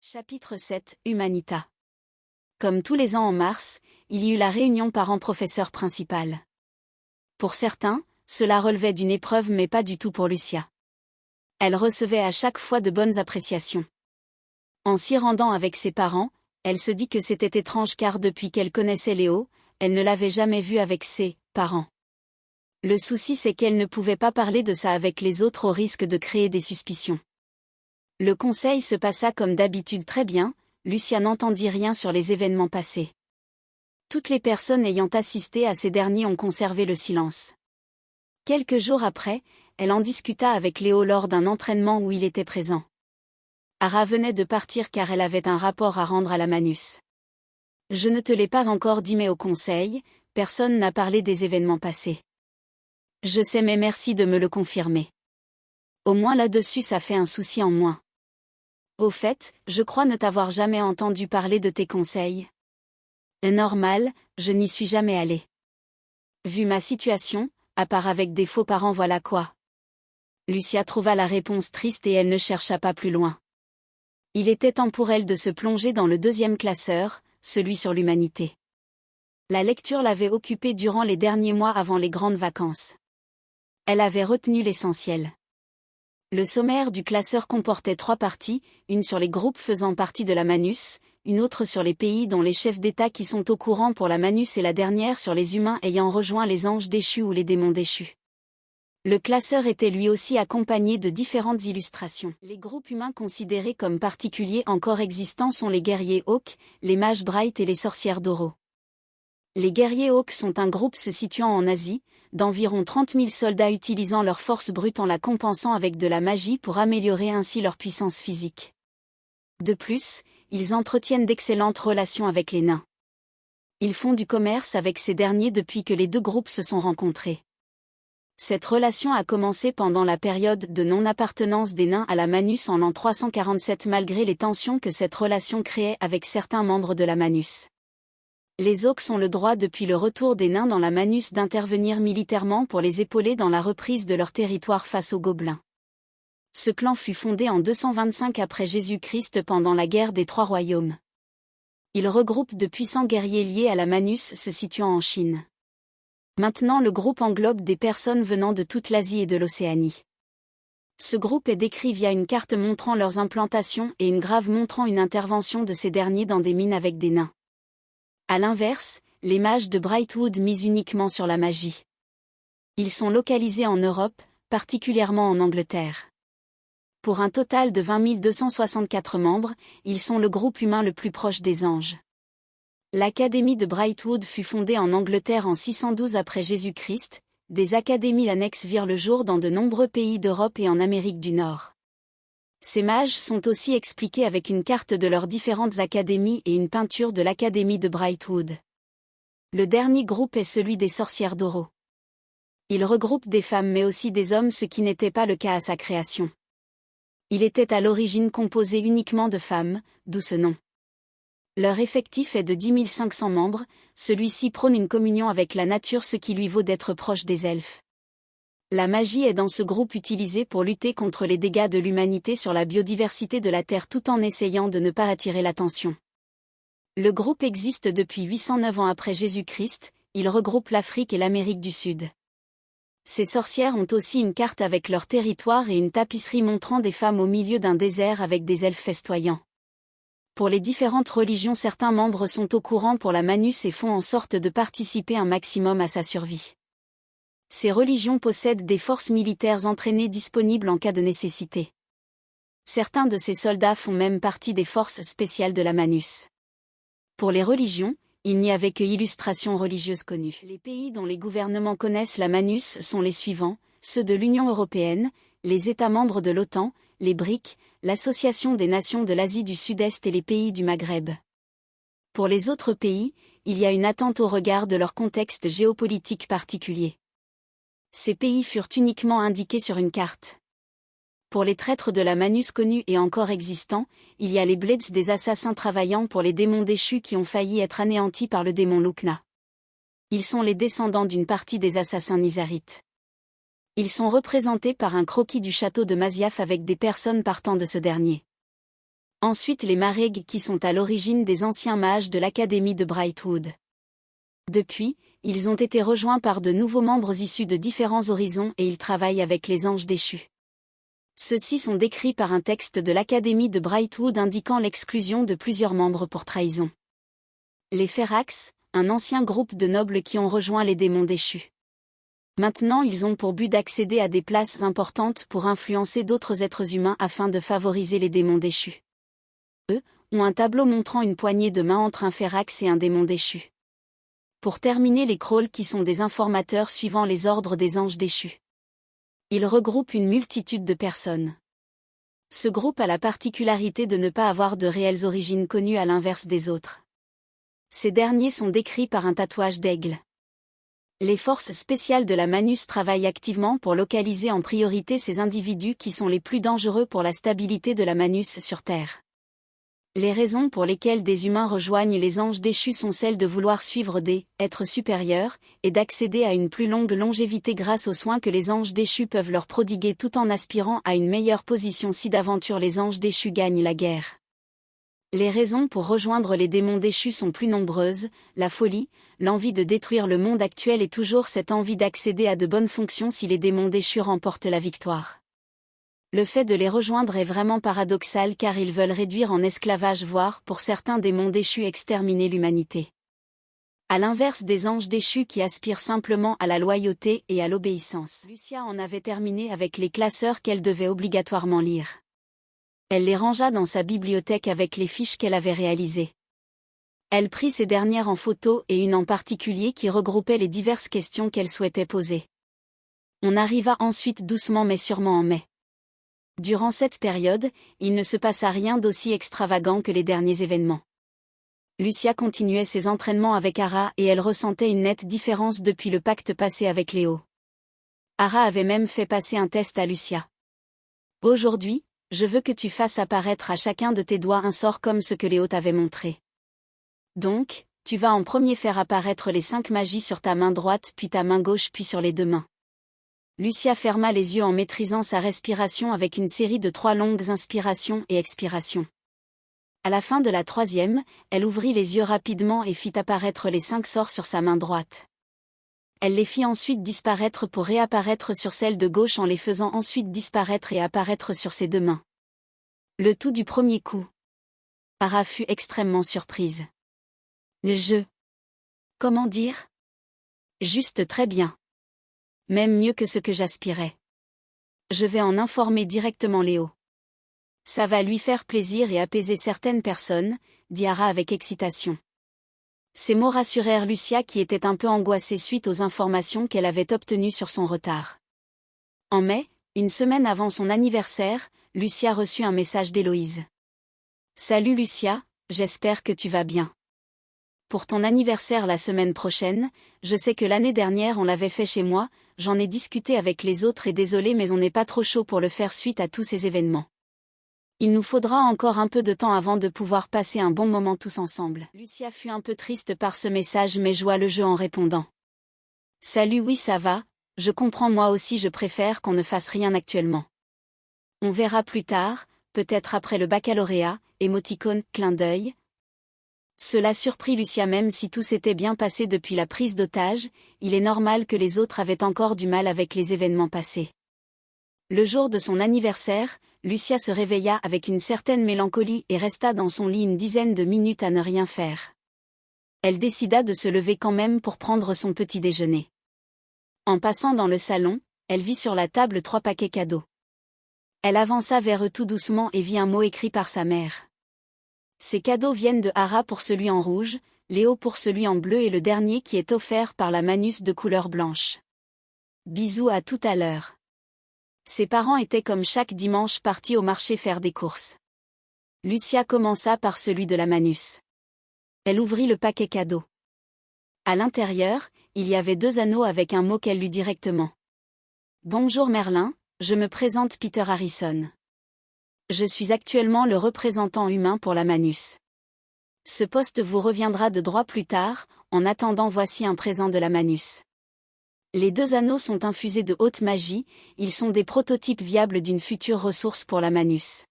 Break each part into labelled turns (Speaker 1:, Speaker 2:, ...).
Speaker 1: Chapitre 7, Humanita. Comme tous les ans en mars, il y eut la réunion parents-professeurs principale. Pour certains, cela relevait d'une épreuve mais pas du tout pour Lucia. Elle recevait à chaque fois de bonnes appréciations. En s'y rendant avec ses parents, elle se dit que c'était étrange car depuis qu'elle connaissait Léo, elle ne l'avait jamais vu avec ses parents. Le souci c'est qu'elle ne pouvait pas parler de ça avec les autres au risque de créer des suspicions. Le conseil se passa comme d'habitude très bien, Lucia n'entendit rien sur les événements passés. Toutes les personnes ayant assisté à ces derniers ont conservé le silence. Quelques jours après, elle en discuta avec Léo lors d'un entraînement où il était présent. Ara venait de partir car elle avait un rapport à rendre à la Manus. Je ne te l'ai pas encore dit mais au conseil, personne n'a parlé des événements passés. Je sais mais merci de me le confirmer. Au moins là-dessus ça fait un souci en moins. Au fait, je crois ne t'avoir jamais entendu parler de tes conseils. Normal, je n'y suis jamais allée. Vu ma situation, à part avec des faux parents voilà quoi. Lucia trouva la réponse triste et elle ne chercha pas plus loin. Il était temps pour elle de se plonger dans le deuxième classeur, celui sur l'humanité. La lecture l'avait occupée durant les derniers mois avant les grandes vacances. Elle avait retenu l'essentiel. Le sommaire du classeur comportait 3 parties, une sur les groupes faisant partie de la Manus, une autre sur les pays dont les chefs d'État qui sont au courant pour la Manus et la dernière sur les humains ayant rejoint les anges déchus ou les démons déchus. Le classeur était lui aussi accompagné de différentes illustrations. Les groupes humains considérés comme particuliers encore existants sont les guerriers Hawk, les mages Bright et les sorcières d'Oro. Les guerriers Hawk sont un groupe se situant en Asie, d'environ 30 000 soldats utilisant leur force brute en la compensant avec de la magie pour améliorer ainsi leur puissance physique. De plus, ils entretiennent d'excellentes relations avec les nains. Ils font du commerce avec ces derniers depuis que les deux groupes se sont rencontrés. Cette relation a commencé pendant la période de non-appartenance des nains à la Manus en l'an 347 malgré les tensions que cette relation créait avec certains membres de la Manus. Les Hawks ont le droit depuis le retour des nains dans la Manus d'intervenir militairement pour les épauler dans la reprise de leur territoire face aux gobelins. Ce clan fut fondé en 225 après Jésus-Christ pendant la guerre des 3 royaumes. Il regroupe de puissants guerriers liés à la Manus se situant en Chine. Maintenant le groupe englobe des personnes venant de toute l'Asie et de l'Océanie. Ce groupe est décrit via une carte montrant leurs implantations et une grave montrant une intervention de ces derniers dans des mines avec des nains. À l'inverse, les mages de Brightwood misent uniquement sur la magie. Ils sont localisés en Europe, particulièrement en Angleterre. Pour un total de 20 264 membres, ils sont le groupe humain le plus proche des anges. L'Académie de Brightwood fut fondée en Angleterre en 612 après Jésus-Christ, des académies annexes virent le jour dans de nombreux pays d'Europe et en Amérique du Nord. Ces mages sont aussi expliqués avec une carte de leurs différentes académies et une peinture de l'Académie de Brightwood. Le dernier groupe est celui des sorcières d'Oro. Il regroupe des femmes mais aussi des hommes ce qui n'était pas le cas à sa création. Il était à l'origine composé uniquement de femmes, d'où ce nom. Leur effectif est de 10 500 membres, celui-ci prône une communion avec la nature ce qui lui vaut d'être proche des elfes. La magie est dans ce groupe utilisée pour lutter contre les dégâts de l'humanité sur la biodiversité de la Terre tout en essayant de ne pas attirer l'attention. Le groupe existe depuis 809 ans après Jésus-Christ, il regroupe l'Afrique et l'Amérique du Sud. Ces sorcières ont aussi une carte avec leur territoire et une tapisserie montrant des femmes au milieu d'un désert avec des elfes festoyants. Pour les différentes religions certains membres sont au courant pour la Manus et font en sorte de participer un maximum à sa survie. Ces religions possèdent des forces militaires entraînées disponibles en cas de nécessité. Certains de ces soldats font même partie des forces spéciales de la Manus. Pour les religions, il n'y avait que illustrations religieuses connues. Les pays dont les gouvernements connaissent la Manus sont les suivants, ceux de l'Union européenne, les États membres de l'OTAN, les BRIC, l'Association des nations de l'Asie du Sud-Est et les pays du Maghreb. Pour les autres pays, il y a une attente au regard de leur contexte géopolitique particulier. Ces pays furent uniquement indiqués sur une carte. Pour les traîtres de la Manus connus et encore existants, il y a les Blades des assassins travaillant pour les démons déchus qui ont failli être anéantis par le démon Lukna. Ils sont les descendants d'une partie des assassins Nizarites. Ils sont représentés par un croquis du château de Masyaf avec des personnes partant de ce dernier. Ensuite les Mareg qui sont à l'origine des anciens mages de l'Académie de Brightwood. Depuis, ils ont été rejoints par de nouveaux membres issus de différents horizons et ils travaillent avec les anges déchus. Ceux-ci sont décrits par un texte de l'Académie de Brightwood indiquant l'exclusion de plusieurs membres pour trahison. Les Ferax, un ancien groupe de nobles qui ont rejoint les démons déchus. Maintenant ils ont pour but d'accéder à des places importantes pour influencer d'autres êtres humains afin de favoriser les démons déchus. Eux, ont un tableau montrant une poignée de main entre un Ferax et un démon déchu. Pour terminer les Krolls qui sont des informateurs suivant les ordres des anges déchus. Ils regroupent une multitude de personnes. Ce groupe a la particularité de ne pas avoir de réelles origines connues à l'inverse des autres. Ces derniers sont décrits par un tatouage d'aigle. Les forces spéciales de la Manus travaillent activement pour localiser en priorité ces individus qui sont les plus dangereux pour la stabilité de la Manus sur Terre. Les raisons pour lesquelles des humains rejoignent les anges déchus sont celles de vouloir suivre des êtres supérieurs, et d'accéder à une plus longue longévité grâce aux soins que les anges déchus peuvent leur prodiguer tout en aspirant à une meilleure position si d'aventure les anges déchus gagnent la guerre. Les raisons pour rejoindre les démons déchus sont plus nombreuses, la folie, l'envie de détruire le monde actuel et toujours cette envie d'accéder à de bonnes fonctions si les démons déchus remportent la victoire. Le fait de les rejoindre est vraiment paradoxal car ils veulent réduire en esclavage voire, pour certains démons déchus exterminer l'humanité. À l'inverse des anges déchus qui aspirent simplement à la loyauté et à l'obéissance. Lucia en avait terminé avec les classeurs qu'elle devait obligatoirement lire. Elle les rangea dans sa bibliothèque avec les fiches qu'elle avait réalisées. Elle prit ces dernières en photo et une en particulier qui regroupait les diverses questions qu'elle souhaitait poser. On arriva ensuite doucement mais sûrement en mai. Durant cette période, il ne se passa rien d'aussi extravagant que les derniers événements. Lucia continuait ses entraînements avec Ara et elle ressentait une nette différence depuis le pacte passé avec Léo. Ara avait même fait passer un test à Lucia. Aujourd'hui, je veux que tu fasses apparaître à chacun de tes doigts un sort comme ce que Léo t'avait montré. Donc, tu vas en premier faire apparaître les 5 magies sur ta main droite puis ta main gauche puis sur les 2 mains. Lucia ferma les yeux en maîtrisant sa respiration avec une série de 3 longues inspirations et expirations. À la fin de la 3e, elle ouvrit les yeux rapidement et fit apparaître les 5 sorts sur sa main droite. Elle les fit ensuite disparaître pour réapparaître sur celle de gauche en les faisant ensuite disparaître et apparaître sur ses 2 mains. Le tout du premier coup. Ara fut extrêmement surprise. Le jeu. Comment dire? Juste très bien. Même mieux que ce que j'aspirais. Je vais en informer directement Léo. Ça va lui faire plaisir et apaiser certaines personnes, dit Ara avec excitation. Ces mots rassurèrent Lucia qui était un peu angoissée suite aux informations qu'elle avait obtenues sur son retard. En mai, une semaine avant son anniversaire, Lucia reçut un message d'Héloïse. Salut Lucia, j'espère que tu vas bien. Pour ton anniversaire la semaine prochaine, je sais que l'année dernière on l'avait fait chez moi, j'en ai discuté avec les autres et désolé mais on n'est pas trop chaud pour le faire suite à tous ces événements. Il nous faudra encore un peu de temps avant de pouvoir passer un bon moment tous ensemble. Lucia fut un peu triste par ce message mais joua le jeu en répondant. Salut oui ça va, je comprends moi aussi je préfère qu'on ne fasse rien actuellement. On verra plus tard, peut-être après le baccalauréat, émoticône, clin d'œil. Cela surprit Lucia même si tout s'était bien passé depuis la prise d'otage, il est normal que les autres avaient encore du mal avec les événements passés. Le jour de son anniversaire, Lucia se réveilla avec une certaine mélancolie et resta dans son lit une dizaine de minutes à ne rien faire. Elle décida de se lever quand même pour prendre son petit déjeuner. En passant dans le salon, elle vit sur la table 3 paquets cadeaux. Elle avança vers eux tout doucement et vit un mot écrit par sa mère. Ces cadeaux viennent de Ara pour celui en rouge, Léo pour celui en bleu et le dernier qui est offert par la Manus de couleur blanche. Bisous à tout à l'heure. Ses parents étaient comme chaque dimanche partis au marché faire des courses. Lucia commença par celui de la Manus. Elle ouvrit le paquet cadeau. À l'intérieur, il y avait 2 anneaux avec un mot qu'elle lut directement. Bonjour Merlin, je me présente Peter Harrison. Je suis actuellement le représentant humain pour la Manus. Ce poste vous reviendra de droit plus tard, en attendant voici un présent de la Manus. Les 2 anneaux sont infusés de haute magie, ils sont des prototypes viables d'une future ressource pour la Manus.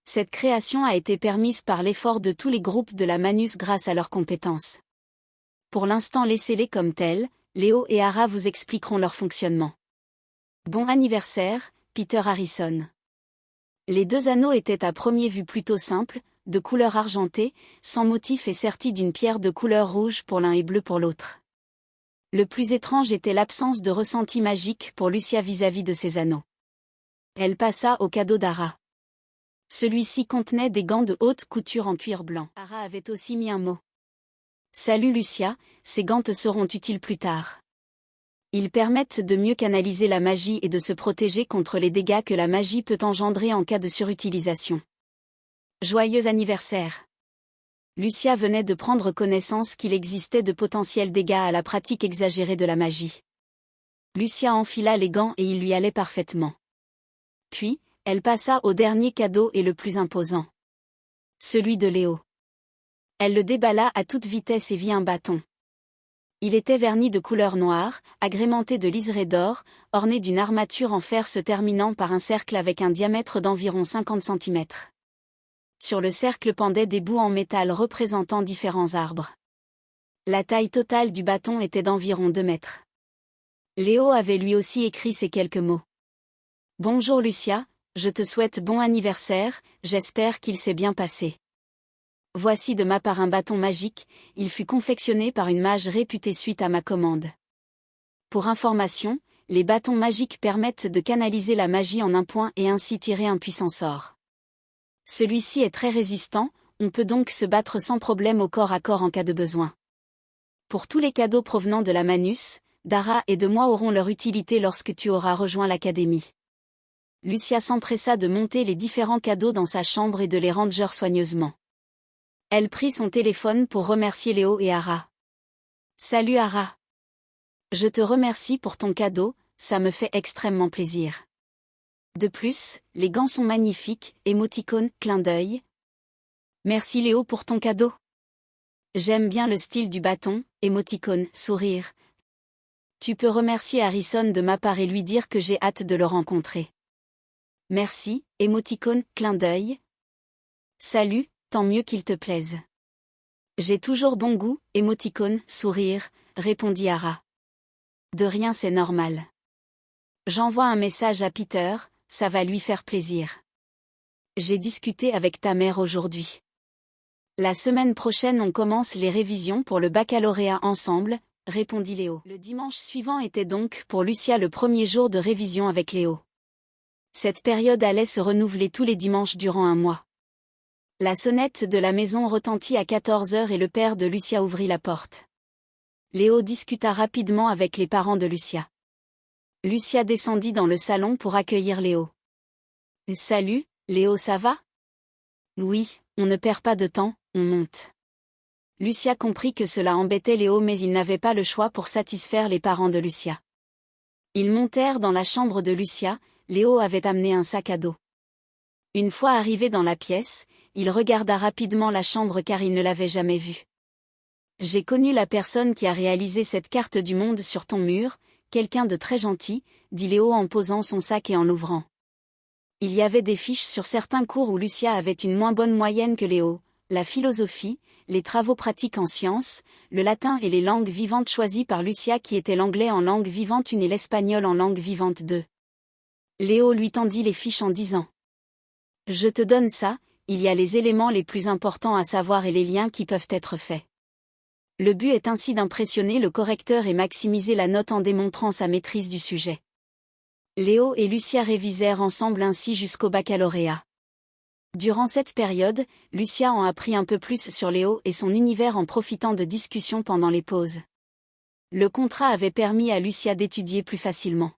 Speaker 1: Cette création a été permise par l'effort de tous les groupes de la Manus grâce à leurs compétences. Pour l'instant laissez-les comme tels, Léo et Hara vous expliqueront leur fonctionnement. Bon anniversaire, Peter Harrison. Les deux anneaux étaient à première vue plutôt simples, de couleur argentée, sans motif et sertis d'une pierre de couleur rouge pour l'un et bleu pour l'autre. Le plus étrange était l'absence de ressenti magique pour Lucia vis-à-vis de ses anneaux. Elle passa au cadeau d'Hara. Celui-ci contenait des gants de haute couture en cuir blanc. Hara avait aussi mis un mot. Salut Lucia, ces gants te seront utiles plus tard. Ils permettent de mieux canaliser la magie et de se protéger contre les dégâts que la magie peut engendrer en cas de surutilisation. Joyeux anniversaire. Lucia venait de prendre connaissance qu'il existait de potentiels dégâts à la pratique exagérée de la magie. Lucia enfila les gants et ils lui allaient parfaitement. Puis, elle passa au dernier cadeau et le plus imposant. Celui de Léo. Elle le déballa à toute vitesse et vit un bâton. Il était verni de couleur noire, agrémenté de liserés d'or, orné d'une armature en fer se terminant par un cercle avec un diamètre d'environ 50 cm. Sur le cercle pendaient des bouts en métal représentant différents arbres. La taille totale du bâton était d'environ 2 mètres. Léo avait lui aussi écrit ces quelques mots. Bonjour Lucia, je te souhaite bon anniversaire, j'espère qu'il s'est bien passé. Voici de ma part un bâton magique, il fut confectionné par une mage réputée suite à ma commande. Pour information, les bâtons magiques permettent de canaliser la magie en un point et ainsi tirer un puissant sort. Celui-ci est très résistant, on peut donc se battre sans problème au corps à corps en cas de besoin. Pour tous les cadeaux provenant de la Manus, d'Hara et de moi auront leur utilité lorsque tu auras rejoint l'académie. Lucia s'empressa de monter les différents cadeaux dans sa chambre et de les ranger soigneusement. Elle prit son téléphone pour remercier Léo et Hara. Salut Hara. Je te remercie pour ton cadeau, ça me fait extrêmement plaisir. De plus, les gants sont magnifiques, émoticône, clin d'œil. Merci Léo pour ton cadeau. J'aime bien le style du bâton, émoticône, sourire. Tu peux remercier Harrison de ma part et lui dire que j'ai hâte de le rencontrer. Merci, émoticône, clin d'œil. Salut, tant mieux qu'il te plaise. J'ai toujours bon goût, émoticône, sourire, répondit Hara. De rien, c'est normal. J'envoie un message à Peter, ça va lui faire plaisir. J'ai discuté avec ta mère aujourd'hui. La semaine prochaine on commence les révisions pour le baccalauréat ensemble, répondit Léo. Le dimanche suivant était donc pour Lucia le premier jour de révision avec Léo. Cette période allait se renouveler tous les dimanches durant un mois. La sonnette de la maison retentit à 14 heures et le père de Lucia ouvrit la porte. Léo discuta rapidement avec les parents de Lucia. Lucia descendit dans le salon pour accueillir Léo. Salut, Léo, ça va? Oui, on ne perd pas de temps, on monte. Lucia comprit que cela embêtait Léo mais il n'avait pas le choix pour satisfaire les parents de Lucia. Ils montèrent dans la chambre de Lucia, Léo avait amené un sac à dos. Une fois arrivé dans la pièce, il regarda rapidement la chambre car il ne l'avait jamais vue. J'ai connu la personne qui a réalisé cette carte du monde sur ton mur, quelqu'un de très gentil, dit Léo en posant son sac et en l'ouvrant. Il y avait des fiches sur certains cours où Lucia avait une moins bonne moyenne que Léo, la philosophie, les travaux pratiques en sciences, le latin et les langues vivantes choisies par Lucia qui étaient l'anglais en langue vivante 1 et l'espagnol en langue vivante 2. Léo lui tendit les fiches en disant. Je te donne ça, il y a les éléments les plus importants à savoir et les liens qui peuvent être faits. Le but est ainsi d'impressionner le correcteur et maximiser la note en démontrant sa maîtrise du sujet. Léo et Lucia révisèrent ensemble ainsi jusqu'au baccalauréat. Durant cette période, Lucia en apprit un peu plus sur Léo et son univers en profitant de discussions pendant les pauses. Le contrat avait permis à Lucia d'étudier plus facilement.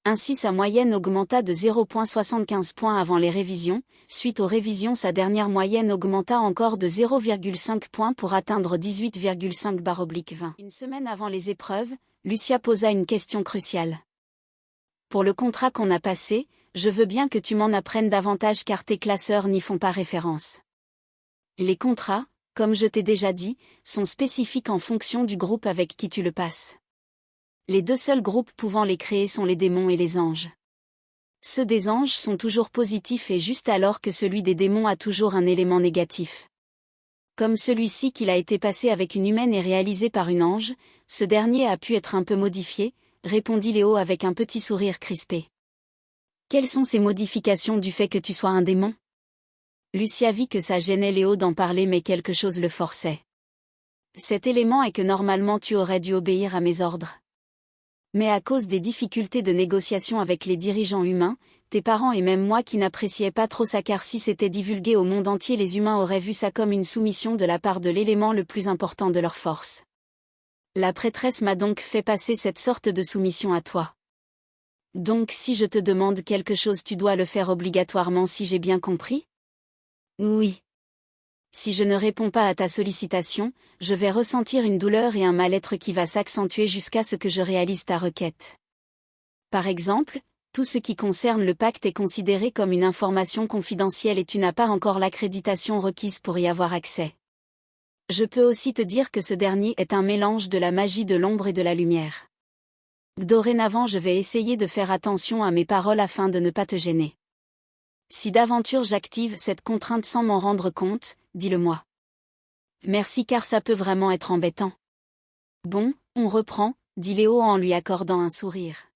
Speaker 1: Ainsi sa moyenne augmenta de 0,75 points avant les révisions, suite aux révisions sa dernière moyenne augmenta encore de 0,5 points pour atteindre 18,5/20. Une semaine avant les épreuves, Lucia posa une question cruciale. Pour le contrat qu'on a passé, je veux bien que tu m'en apprennes davantage car tes classeurs n'y font pas référence. Les contrats, comme je t'ai déjà dit, sont spécifiques en fonction du groupe avec qui tu le passes. Les deux seuls groupes pouvant les créer sont les démons et les anges. Ceux des anges sont toujours positifs et juste alors que celui des démons a toujours un élément négatif. Comme celui-ci qu'il a été passé avec une humaine et réalisé par une ange, ce dernier a pu être un peu modifié, répondit Léo avec un petit sourire crispé. Quelles sont ces modifications du fait que tu sois un démon? Lucia vit que ça gênait Léo d'en parler mais quelque chose le forçait. Cet élément est que normalement tu aurais dû obéir à mes ordres. Mais à cause des difficultés de négociation avec les dirigeants humains, tes parents et même moi qui n'appréciais pas trop ça car si c'était divulgué au monde entier les humains auraient vu ça comme une soumission de la part de l'élément le plus important de leur force. La prêtresse m'a donc fait passer cette sorte de soumission à toi. Donc si je te demande quelque chose tu dois le faire obligatoirement si j'ai bien compris? Oui. Si je ne réponds pas à ta sollicitation, je vais ressentir une douleur et un mal-être qui va s'accentuer jusqu'à ce que je réalise ta requête. Par exemple, tout ce qui concerne le pacte est considéré comme une information confidentielle et tu n'as pas encore l'accréditation requise pour y avoir accès. Je peux aussi te dire que ce dernier est un mélange de la magie de l'ombre et de la lumière. Dorénavant je vais essayer de faire attention à mes paroles afin de ne pas te gêner. Si d'aventure j'active cette contrainte sans m'en rendre compte, dis-le-moi. Merci car ça peut vraiment être embêtant. Bon, on reprend, dit Léo en lui accordant un sourire.